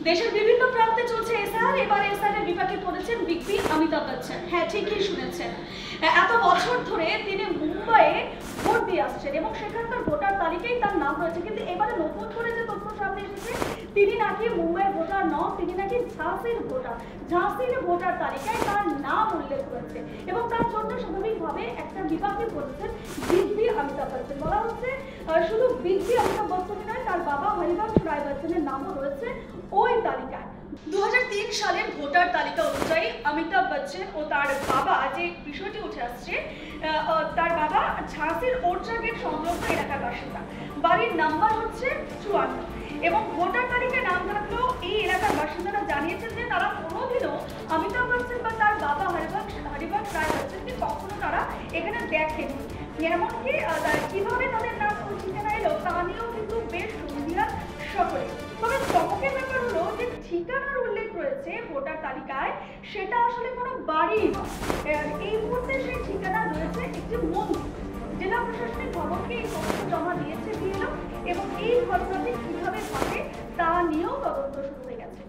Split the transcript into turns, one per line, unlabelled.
দেশের বিভিন্ন প্রান্তে চলছে এসআর। এবার এসআরের বিপাকে পড়েছেন বিগ বি অমিতাভ বচ্চন। হ্যাঁ, ঠিকই শুনেছেন। এত বছর ধরে তিনি মুম্বাইয়ে ভোট দিয়ে আসছেন এবং সেখানকার ভোটার তালিকায় তার নাম রয়েছে, কিন্তু এবারে নতুন করে যে তথ্য সামনে এসেছে তিনি নাকি মুম্বাইয়ের ভোটার নন, তিনি নাকি ঝাঁসির ভোটার। ঝাঁসির ভোটার তালিকায় তার নাম উল্লেখ রয়েছে এবং তার জন্য স্বাভাবিকভাবে একটা বিপাকে পড়েছেন বিগ বি অমিতাভ বচ্চন। বলা হচ্ছে শুধু বিগ বি অমিতাভ বচ্চনই নয়, তার বাবা হরিবংশ রায় বচ্চনের নামও রয়েছে ওই তালিকায়। 2003 সালের ভোটার তালিকা অনুযায়ী অমিতাভ বচ্চন ও তার বাবা, যে বিষয়টি উঠে আসছে, তার বাবা ঝাঁসির ওরচা গেট সংলগ্ন এলাকার বাসিন্দা, বাড়ির নাম্বার হচ্ছে 54 এবং ভোটার তালিকায় নাম থাকলেও এই এলাকার বাসিন্দারা জানিয়েছেন যে তারা কোনোদিনও অমিতাভ বচ্চন বা তার বাবা হরিবংশ রায় বচ্চনকে কখনো তারা এখানে দেখেনি। এমনকি কিভাবে তাদের নাম ঠিকানা এলো তা নিয়েও কিন্তু বেশ সন্ধিহান সকলে। তবে চমকের ব্যাপার হলো যে ঠিকানার উল্লেখ রয়েছে ভোটার তালিকায়, সেটা আসলে কোনো বাড়ি নয়। এই মুহূর্তে সেই ঠিকানা রয়েছে একটি মন্দির। জেলা প্রশাসনিক ভবনকে এই তথ্য জমা দিয়েছে বিএলও এবং এই ঘটনাটি কিভাবে ঘটে তা নিয়েও তদন্ত শুরু হয়ে গেছে।